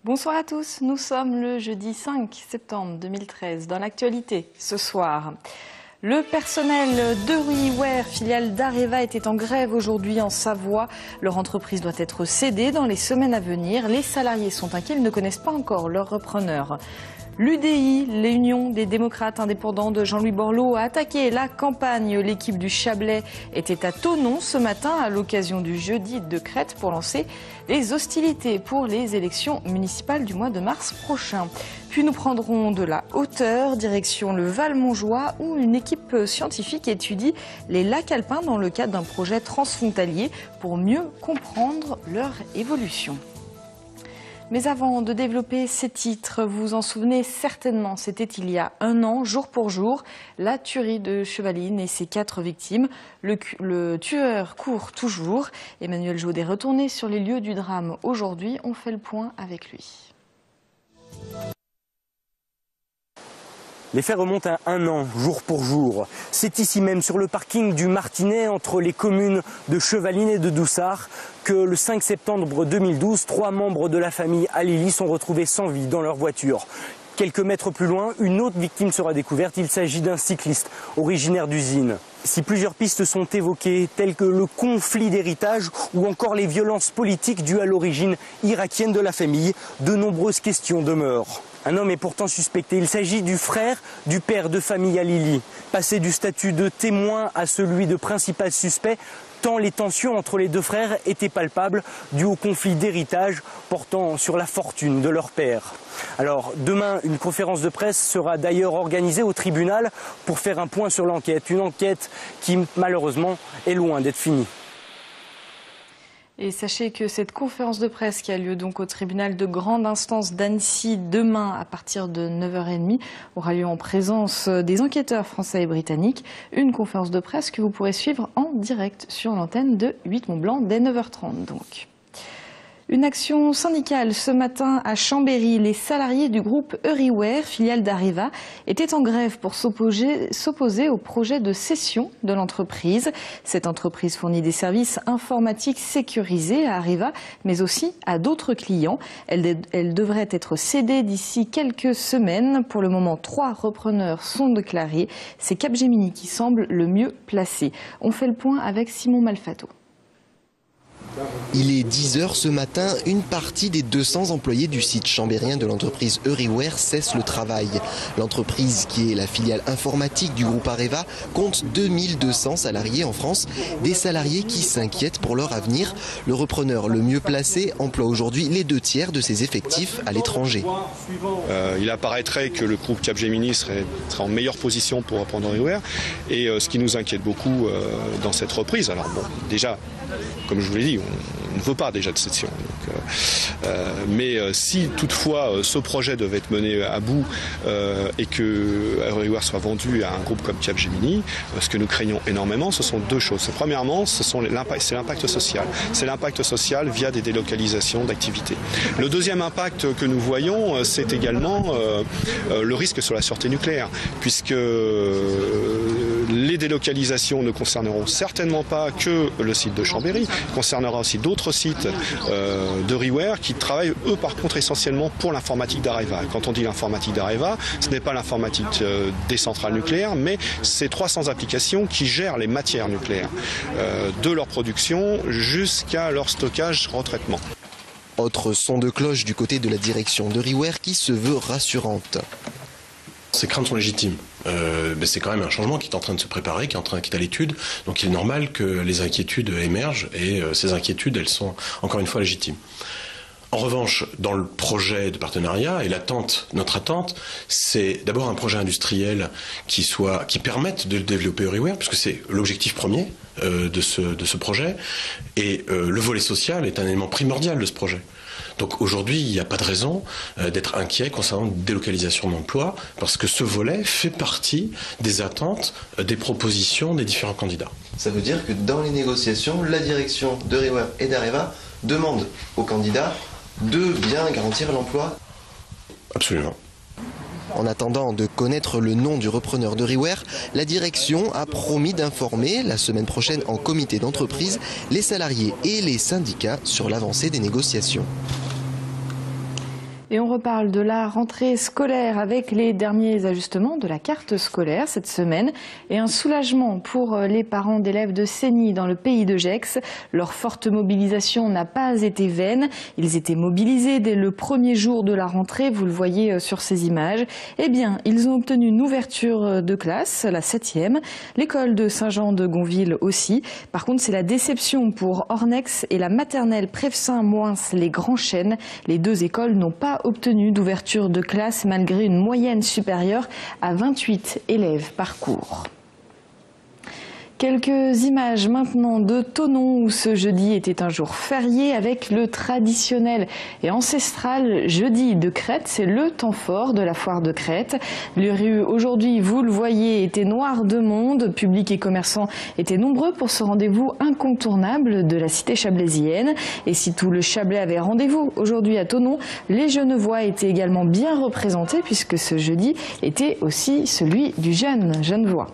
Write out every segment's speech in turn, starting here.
Bonsoir à tous, nous sommes le jeudi 5 septembre 2013. Dans l'actualité, ce soir, le personnel d'Euriware, filiale d'Areva, était en grève aujourd'hui en Savoie. Leur entreprise doit être cédée dans les semaines à venir. Les salariés sont inquiets, ils ne connaissent pas encore leur repreneur. L'UDI, l'Union des démocrates indépendants de Jean-Louis Borloo, a attaqué la campagne. L'équipe du Chablais était à Thonon ce matin à l'occasion du jeudi de Crète pour lancer les hostilités pour les élections municipales du mois de mars prochain. Puis nous prendrons de la hauteur, direction le Val-Montjoie, où une équipe scientifique étudie les lacs alpins dans le cadre d'un projet transfrontalier pour mieux comprendre leur évolution. Mais avant de développer ces titres, vous vous en souvenez certainement, c'était il y a un an, jour pour jour, la tuerie de Chevaline et ses 4 victimes. Le tueur court toujours. Emmanuel Jaude est retourné sur les lieux du drame aujourd'hui. On fait le point avec lui. Les faits remontent à un an, jour pour jour. C'est ici même, sur le parking du Martinet, entre les communes de Chevaline et de Doussard, que le 5 septembre 2012, 3 membres de la famille Alili sont retrouvés sans vie dans leur voiture. Quelques mètres plus loin, une autre victime sera découverte. Il s'agit d'un cycliste originaire d'Uzine. Si plusieurs pistes sont évoquées, telles que le conflit d'héritage ou encore les violences politiques dues à l'origine irakienne de la famille, de nombreuses questions demeurent. Un homme est pourtant suspecté. Il s'agit du frère du père de famille Alili. Passé du statut de témoin à celui de principal suspect, tant les tensions entre les deux frères étaient palpables, dues au conflit d'héritage portant sur la fortune de leur père. Alors demain, une conférence de presse sera d'ailleurs organisée au tribunal pour faire un point sur l'enquête. Une enquête qui malheureusement est loin d'être finie. Et sachez que cette conférence de presse qui a lieu donc au tribunal de grande instance d'Annecy demain à partir de 9h30 aura lieu en présence des enquêteurs français et britanniques. Une conférence de presse que vous pourrez suivre en direct sur l'antenne de 8 Mont-Blanc dès 9h30 donc. Une action syndicale ce matin à Chambéry. Les salariés du groupe Euriware, filiale d'Areva, étaient en grève pour s'opposer au projet de cession de l'entreprise. Cette entreprise fournit des services informatiques sécurisés à Areva, mais aussi à d'autres clients. Elle devrait être cédée d'ici quelques semaines. Pour le moment, 3 repreneurs sont déclarés. C'est Capgemini qui semble le mieux placé. On fait le point avec Simon Malfato. Il est 10h ce matin, une partie des 200 employés du site chambérien de l'entreprise Euriware cesse le travail. L'entreprise, qui est la filiale informatique du groupe Areva, compte 2200 salariés en France, des salariés qui s'inquiètent pour leur avenir. Le repreneur le mieux placé emploie aujourd'hui les 2/3 de ses effectifs à l'étranger. Il apparaîtrait que le groupe Capgemini serait en meilleure position pour reprendre Euriware. Et ce qui nous inquiète beaucoup dans cette reprise, alors bon, déjà, comme je vous l'ai dit, on ne veut pas déjà de cession. Mais si toutefois ce projet devait être mené à bout et que Euriware soit vendu à un groupe comme Capgemini, ce que nous craignons énormément, ce sont 2 choses. Premièrement, c'est l'impact social. C'est l'impact social via des délocalisations d'activités. Le deuxième impact que nous voyons, c'est également le risque sur la sûreté nucléaire, puisque les délocalisations ne concerneront certainement pas que le site de Chambéry, concernera aussi d'autres sites d'Euriware qui travaillent eux par contre essentiellement pour l'informatique d'Areva. Quand on dit l'informatique d'Areva, ce n'est pas l'informatique des centrales nucléaires, mais c'est 300 applications qui gèrent les matières nucléaires, de leur production jusqu'à leur stockage, retraitement. Autre son de cloche du côté de la direction d'Euriware qui se veut rassurante. Ces craintes sont légitimes. C'est quand même un changement qui est en train de se préparer, qui est à l'étude. Donc il est normal que les inquiétudes émergent et ces inquiétudes, elles sont encore une fois légitimes. En revanche, dans le projet de partenariat et notre attente, c'est d'abord un projet industriel qui permette de développer Euriware, puisque c'est l'objectif premier de ce projet. Et le volet social est un élément primordial de ce projet. Donc aujourd'hui, il n'y a pas de raison d'être inquiet concernant une délocalisation d'emploi, parce que ce volet fait partie des attentes, des propositions des différents candidats. Ça veut dire que dans les négociations, la direction d'Euriware et d'Areva demande aux candidats de bien garantir l'emploi? Absolument. En attendant de connaître le nom du repreneur d'Euriware, la direction a promis d'informer la semaine prochaine en comité d'entreprise les salariés et les syndicats sur l'avancée des négociations. Et on reparle de la rentrée scolaire avec les derniers ajustements de la carte scolaire cette semaine et un soulagement pour les parents d'élèves de Seigny dans le pays de Gex. Leur forte mobilisation n'a pas été vaine. Ils étaient mobilisés dès le premier jour de la rentrée, vous le voyez sur ces images. Eh bien, ils ont obtenu une ouverture de classe, la 7e. L'école de Saint-Jean-de-Gonville aussi. Par contre, c'est la déception pour Ornex et la maternelle Prefsaint-Moins-les-Grands-Chênes. Les deux écoles n'ont pas obtenu d'ouverture de classe malgré une moyenne supérieure à 28 élèves par cours. Quelques images maintenant de Thonon où ce jeudi était un jour férié avec le traditionnel et ancestral jeudi de Crète. C'est le temps fort de la foire de Crète. Les rues aujourd'hui, vous le voyez, étaient noires de monde. Public et commerçants étaient nombreux pour ce rendez-vous incontournable de la cité chablaisienne. Et si tout le Chablais avait rendez-vous aujourd'hui à Thonon, les Genevois étaient également bien représentés puisque ce jeudi était aussi celui du jeune Genevois.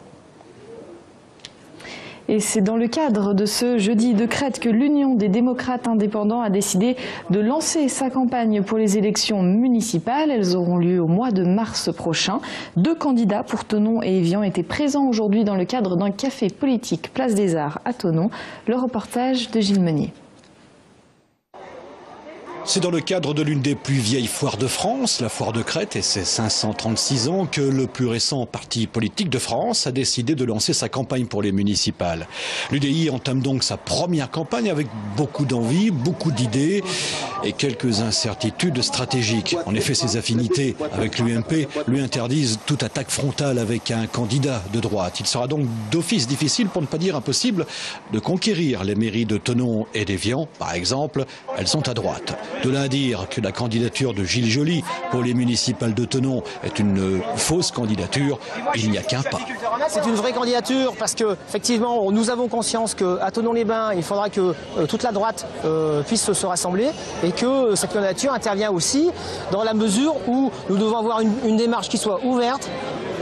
Et c'est dans le cadre de ce jeudi de Crète que l'Union des démocrates indépendants a décidé de lancer sa campagne pour les élections municipales. Elles auront lieu au mois de mars prochain. 2 candidats pour Thonon et Évian étaient présents aujourd'hui dans le cadre d'un café politique Place des Arts à Thonon. Le reportage de Gilles Meunier. C'est dans le cadre de l'une des plus vieilles foires de France, la foire de Crète, et ses 536 ans, que le plus récent parti politique de France a décidé de lancer sa campagne pour les municipales. L'UDI entame donc sa première campagne avec beaucoup d'envie, beaucoup d'idées et quelques incertitudes stratégiques. En effet, ses affinités avec l'UMP lui interdisent toute attaque frontale avec un candidat de droite. Il sera donc d'office difficile, pour ne pas dire impossible, de conquérir les mairies de Thonon et d'Évian, par exemple. Elles sont à droite. De là à dire que la candidature de Gilles Joly pour les municipales de Thonon est une fausse candidature, il n'y a qu'un pas. C'est une vraie candidature parce que effectivement, nous avons conscience qu'à Thonon-les-Bains, il faudra que toute la droite puisse se rassembler et que cette candidature intervient aussi dans la mesure où nous devons avoir une démarche qui soit ouverte,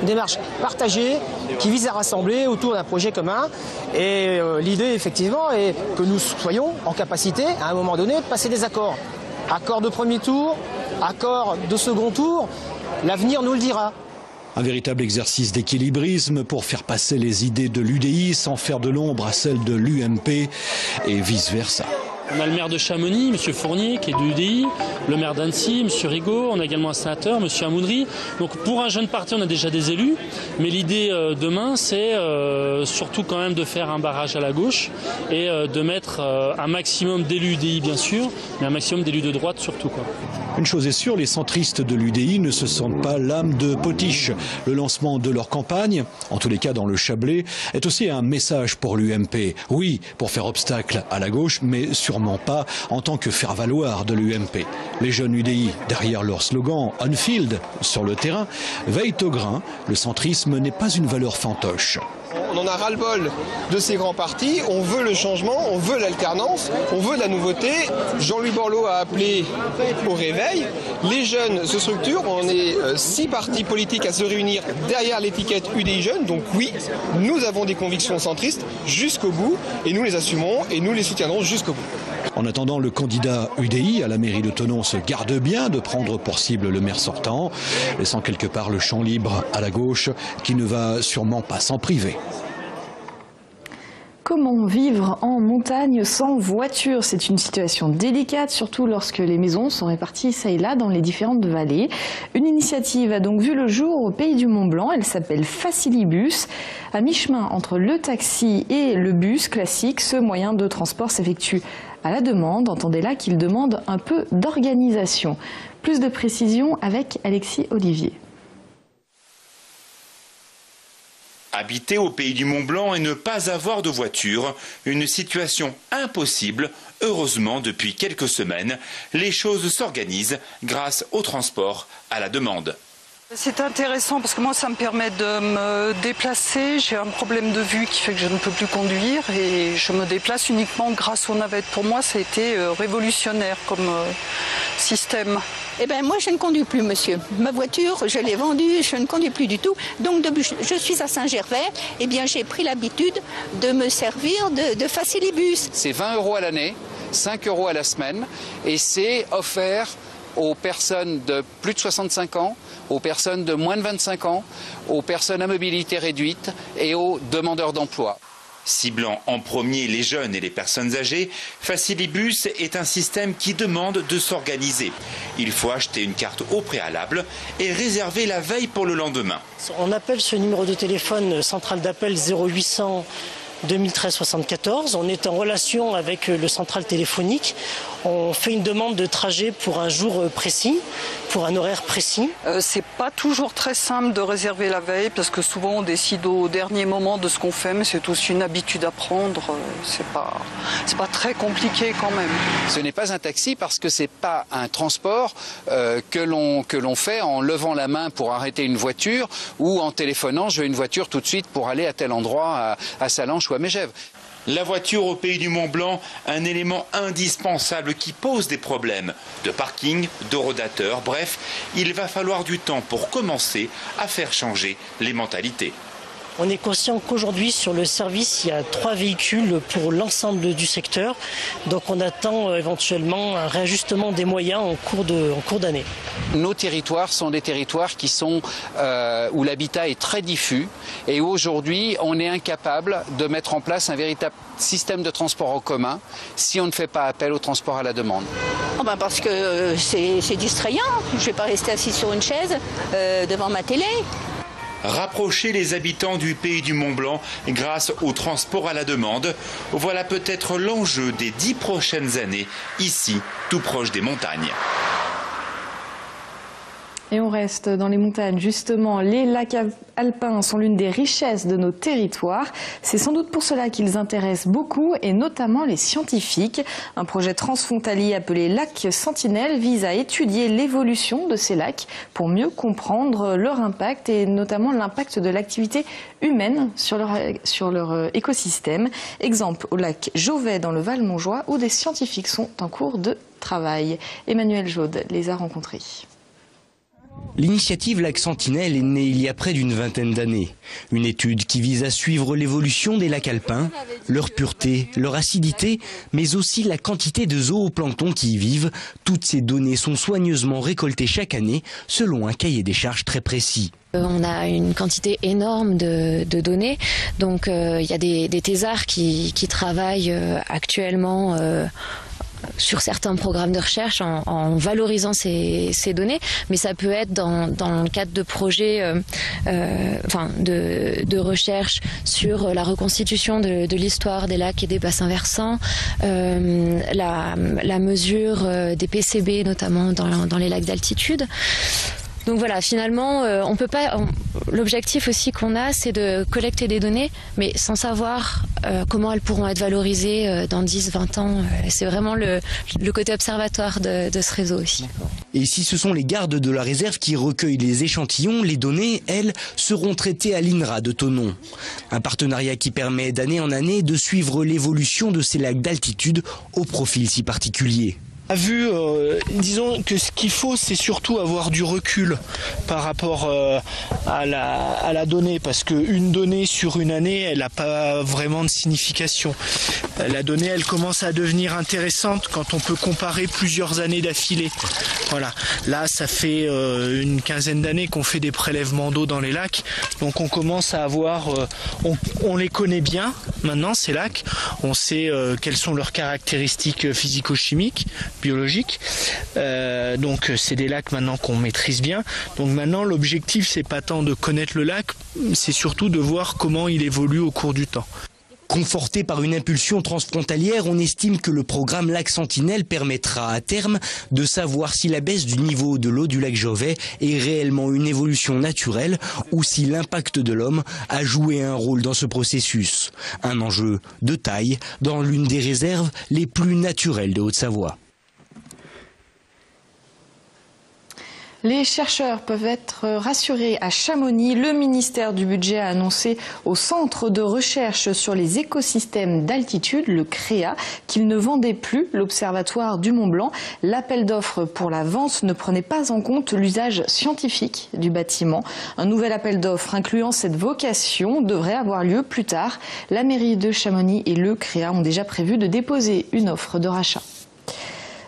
une démarche partagée, qui vise à rassembler autour d'un projet commun. Et l'idée, effectivement, est que nous soyons en capacité, à un moment donné, de passer des accords. Accord de premier tour, accord de second tour, l'avenir nous le dira. Un véritable exercice d'équilibrisme pour faire passer les idées de l'UDI sans faire de l'ombre à celles de l'UMP et vice-versa. On a le maire de Chamonix, M. Fournier, qui est de l'UDI, le maire d'Annecy, M. Rigaud, on a également un sénateur, M. Amoudry. Donc pour un jeune parti, on a déjà des élus, mais l'idée demain, c'est surtout quand même de faire un barrage à la gauche et de mettre un maximum d'élus UDI, bien sûr, mais un maximum d'élus de droite surtout, quoi. Une chose est sûre, les centristes de l'UDI ne se sentent pas l'âme de potiche. Le lancement de leur campagne, en tous les cas dans le Chablais, est aussi un message pour l'UMP. Oui, pour faire obstacle à la gauche, mais sûrement pas en tant que faire-valoir de l'UMP. Les jeunes UDI, derrière leur slogan « On field » sur le terrain, veillent au grain. Le centrisme n'est pas une valeur fantoche. On en a ras-le-bol de ces grands partis, on veut le changement, on veut l'alternance, on veut la nouveauté. Jean-Louis Borloo a appelé au réveil. Les jeunes se structurent, on est 6 partis politiques à se réunir derrière l'étiquette UDI Jeunes. Donc oui, nous avons des convictions centristes jusqu'au bout et nous les assumons et nous les soutiendrons jusqu'au bout. En attendant, le candidat UDI à la mairie de Thonon se garde bien de prendre pour cible le maire sortant, laissant quelque part le champ libre à la gauche qui ne va sûrement pas s'en priver. Comment vivre en montagne sans voiture? C'est une situation délicate, surtout lorsque les maisons sont réparties ça et là dans les différentes vallées. Une initiative a donc vu le jour au Pays du Mont-Blanc. Elle s'appelle Facilibus. À mi-chemin entre le taxi et le bus classique, ce moyen de transport s'effectue à la demande. Entendez là qu'il demande un peu d'organisation. Plus de précision avec Alexis Olivier. Habiter au Pays du Mont-Blanc et ne pas avoir de voiture, une situation impossible. Heureusement, depuis quelques semaines, les choses s'organisent grâce au transport à la demande. C'est intéressant parce que moi ça me permet de me déplacer, j'ai un problème de vue qui fait que je ne peux plus conduire et je me déplace uniquement grâce aux navettes. Pour moi ça a été révolutionnaire comme système. Eh bien moi je ne conduis plus monsieur, ma voiture je l'ai vendue, je ne conduis plus du tout. Donc je suis à Saint-Gervais, eh bien j'ai pris l'habitude de me servir de Facilibus. C'est 20 € à l'année, 5 € à la semaine et c'est offert aux personnes de plus de 65 ans, aux personnes de moins de 25 ans, aux personnes à mobilité réduite et aux demandeurs d'emploi. Ciblant en premier les jeunes et les personnes âgées, Facilibus est un système qui demande de s'organiser. Il faut acheter une carte au préalable et réserver la veille pour le lendemain. On appelle ce numéro de téléphone central d'appel 0800 2013 74. On est en relation avec le central téléphonique. On fait une demande de trajet pour un jour précis, pour un horaire précis. C'est pas toujours très simple de réserver la veille parce que souvent on décide au dernier moment de ce qu'on fait, mais c'est aussi une habitude à prendre. C'est pas très compliqué quand même. Ce n'est pas un taxi parce que c'est pas un transport que l'on fait en levant la main pour arrêter une voiture ou en téléphonant je veux une voiture tout de suite pour aller à tel endroit à Sallanches ou à Megève. La voiture au pays du Mont-Blanc, un élément indispensable qui pose des problèmes de parking, de rodateurs, bref, il va falloir du temps pour commencer à faire changer les mentalités. On est conscient qu'aujourd'hui sur le service, il y a 3 véhicules pour l'ensemble du secteur. Donc on attend éventuellement un réajustement des moyens en cours d'année. Nos territoires sont des territoires qui sont où l'habitat est très diffus et où aujourd'hui on est incapable de mettre en place un véritable système de transport en commun si on ne fait pas appel au transport à la demande. Parce que c'est distrayant. Je ne vais pas rester assis sur une chaise devant ma télé. Rapprocher les habitants du pays du Mont-Blanc grâce au transport à la demande, voilà peut-être l'enjeu des 10 prochaines années, ici, tout proche des montagnes. Et on reste dans les montagnes, justement. Les lacs alpins sont l'une des richesses de nos territoires. C'est sans doute pour cela qu'ils intéressent beaucoup, et notamment les scientifiques. Un projet transfrontalier appelé Lac Sentinelle vise à étudier l'évolution de ces lacs pour mieux comprendre leur impact, et notamment l'impact de l'activité humaine sur leur écosystème. Exemple au lac Jauvet dans le Val-Montjoie, où des scientifiques sont en cours de travail. Emmanuel Jaude les a rencontrés. L'initiative Lac Sentinelle est née il y a près d'une vingtaine d'années. Une étude qui vise à suivre l'évolution des lacs alpins, leur pureté, leur acidité, mais aussi la quantité de zooplancton qui y vivent. Toutes ces données sont soigneusement récoltées chaque année selon un cahier des charges très précis. On a une quantité énorme de données, donc il y a des thésards qui travaillent actuellement sur certains programmes de recherche en valorisant ces données, mais ça peut être dans le cadre de projets de recherche sur la reconstitution de l'histoire des lacs et des bassins versants, la mesure des PCB notamment dans les lacs d'altitude. Donc voilà, finalement, on peut pas. L'objectif aussi qu'on a, c'est de collecter des données, mais sans savoir comment elles pourront être valorisées dans 10, 20 ans. C'est vraiment le côté observatoire de ce réseau aussi. Et si ce sont les gardes de la réserve qui recueillent les échantillons, les données, elles, seront traitées à l'INRA de Thonon. Un partenariat qui permet d'année en année de suivre l'évolution de ces lacs d'altitude au profil si particulier. Disons que ce qu'il faut, c'est surtout avoir du recul par rapport à la donnée, parce qu'une donnée sur une année, elle n'a pas vraiment de signification. La donnée, elle commence à devenir intéressante quand on peut comparer plusieurs années d'affilée. Voilà. Là, ça fait une quinzaine d'années qu'on fait des prélèvements d'eau dans les lacs, donc on commence à avoir, on les connaît bien maintenant, ces lacs. On sait quelles sont leurs caractéristiques physico-chimiques, biologiques. Donc c'est des lacs maintenant qu'on maîtrise bien. Donc maintenant l'objectif c'est pas tant de connaître le lac, c'est surtout de voir comment il évolue au cours du temps. Conforté par une impulsion transfrontalière, on estime que le programme Lac Sentinelle permettra à terme de savoir si la baisse du niveau de l'eau du lac Jauvet est réellement une évolution naturelle ou si l'impact de l'homme a joué un rôle dans ce processus. Un enjeu de taille dans l'une des réserves les plus naturelles de Haute-Savoie. Les chercheurs peuvent être rassurés à Chamonix. Le ministère du Budget a annoncé au Centre de recherche sur les écosystèmes d'altitude, le CREA, qu'il ne vendait plus l'Observatoire du Mont-Blanc. L'appel d'offres pour la vente ne prenait pas en compte l'usage scientifique du bâtiment. Un nouvel appel d'offres incluant cette vocation devrait avoir lieu plus tard. La mairie de Chamonix et le CREA ont déjà prévu de déposer une offre de rachat.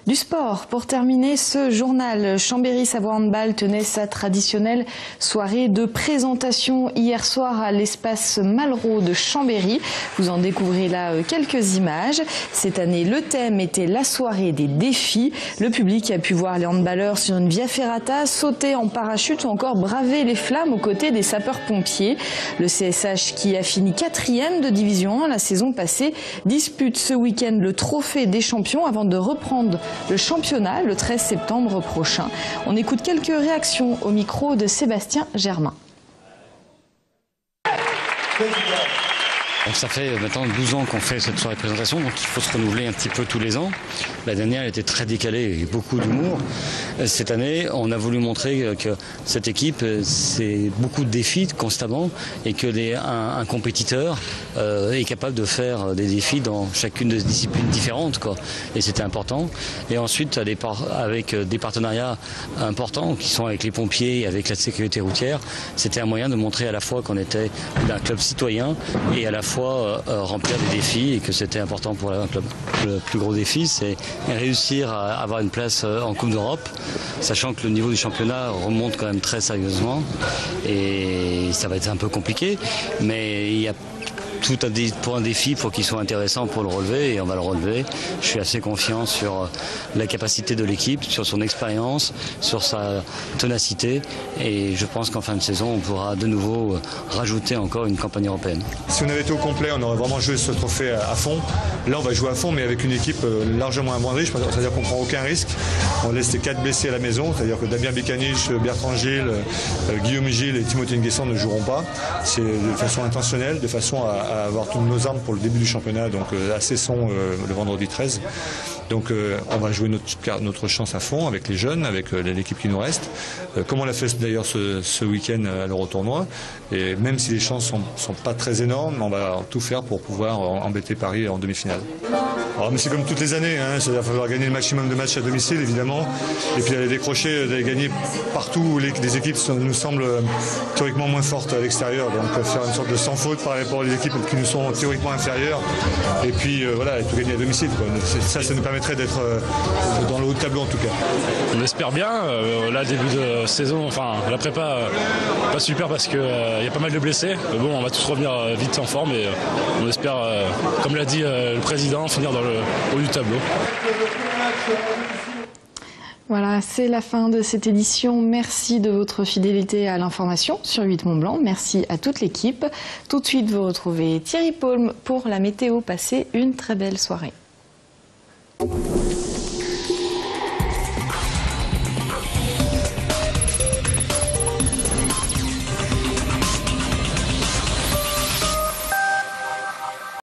Du sport, pour terminer ce journal, Chambéry-Savoie Handball tenait sa traditionnelle soirée de présentation hier soir à l'espace Malraux de Chambéry. Vous en découvrez là quelques images. Cette année, le thème était la soirée des défis. Le public a pu voir les handballeurs sur une via ferrata, sauter en parachute ou encore braver les flammes aux côtés des sapeurs-pompiers. Le CSH, qui a fini 4e de division 1 la saison passée, dispute ce week-end le trophée des champions avant de reprendre le championnat le 13 septembre prochain. On écoute quelques réactions au micro de Sébastien Germain. Donc ça fait maintenant 12 ans qu'on fait cette soirée de présentation, donc il faut se renouveler un petit peu tous les ans. La dernière elle était très décalée et beaucoup d'humour. Cette année, on a voulu montrer que cette équipe, c'est beaucoup de défis constamment et que un compétiteur est capable de faire des défis dans chacune des disciplines différentes, quoi. Et c'était important. Et ensuite, avec des partenariats importants qui sont avec les pompiers et avec la sécurité routière, c'était un moyen de montrer à la fois qu'on était un club citoyen et à la fois remplir des défis et que c'était important pour un club. Le plus gros défi, c'est réussir à avoir une place en Coupe d'Europe, sachant que le niveau du championnat remonte quand même très sérieusement et ça va être un peu compliqué, mais il y a tout pour un défi pour qu'il soit intéressant pour le relever et on va le relever. Je suis assez confiant sur la capacité de l'équipe, sur son expérience, sur sa ténacité et je pense qu'en fin de saison on pourra de nouveau rajouter encore une campagne européenne. Si on avait été au complet, on aurait vraiment joué ce trophée à fond. Là on va jouer à fond mais avec une équipe largement amoindrie, c'est-à-dire qu'on ne prend aucun risque. On laisse les 4 blessés à la maison, c'est-à-dire que Damien Bécanich, Bertrand Gilles, Guillaume Gilles et Timothée Nguessan ne joueront pas. C'est de façon intentionnelle, de façon à avoir toutes nos armes pour le début du championnat, donc à Cesson le vendredi 13. Donc on va jouer notre chance à fond avec les jeunes, avec l'équipe qui nous reste, comme on l'a fait d'ailleurs ce week-end à l'Eurotournoi. Et même si les chances sont pas très énormes, on va tout faire pour pouvoir embêter Paris en demi-finale. Alors, mais c'est comme toutes les années, hein, c'est-à-dire qu'il va falloir gagner le maximum de matchs à domicile évidemment, et puis aller décrocher, d'aller gagner partout où les équipes nous semblent théoriquement moins fortes à l'extérieur, donc faire une sorte de sans faute par rapport aux équipes qui nous sont théoriquement inférieures, et puis voilà, et tout gagner à domicile, quoi. Ça nous permettrait d'être dans le haut de tableau en tout cas. On espère bien, là début de saison, enfin la prépa pas super parce qu'il y a pas mal de blessés, mais bon on va tous revenir vite en forme et on espère, comme l'a dit le président, finir dans le haut du tableau. Voilà, c'est la fin de cette édition. Merci de votre fidélité à l'information sur 8 Mont-Blanc. Merci à toute l'équipe. Tout de suite, vous retrouvez Thierry Paume pour la météo. Passez une très belle soirée.